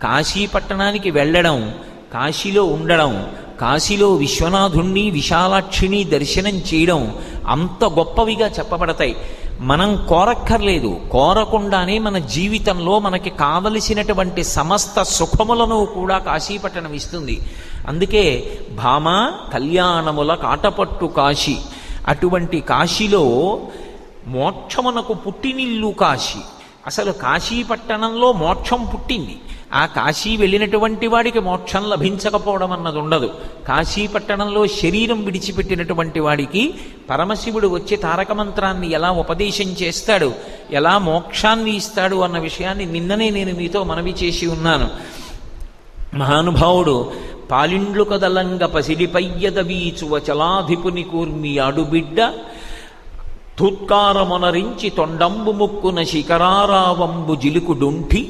కాశీ పట్టణానికి వెళ్ళడం, కాశీలో ఉండడం, కాశీలో విశ్వనాథుణ్ణి విశాలాక్షిని దర్శనం చేయడం అంత గొప్పవిగా చెప్పబడతాయి. మనం కోరక్కర్లేదు, కోరకుండానే మన జీవితంలో మనకి కావలసినటువంటి సమస్త సుఖములను కూడా కాశీపట్టణం ఇస్తుంది. అందుకే భామ కళ్యాణముల కాటపట్టు కాశీ, అటువంటి కాశీలో మోక్షమునకు పుట్టినిల్లు కాశీ. అసలు కాశీపట్టణంలో మోక్షం పుట్టింది. ఆ కాశీ వెళ్ళినటువంటి వాడికి మోక్షం లభించకపోవడం అన్నది ఉండదు. కాశీపట్టణంలో శరీరం విడిచిపెట్టినటువంటి వాడికి పరమశివుడు వచ్చి తారక మంత్రాన్ని ఎలా ఉపదేశం చేస్తాడు, ఎలా మోక్షాన్ని ఇస్తాడు అన్న విషయాన్ని నిన్ననే నేను మీతో మనవి చేసి ఉన్నాను. మహానుభావుడు పాలిండ్లు కదలంగ పసిడిపయ్యద వీచువ చలాధిపుని కూర్మి ఆడుబిడ్డ తుత్కారమొనరించి తొండంబు ముక్కున శిఖరారావంబు జిలుకుడుంఠి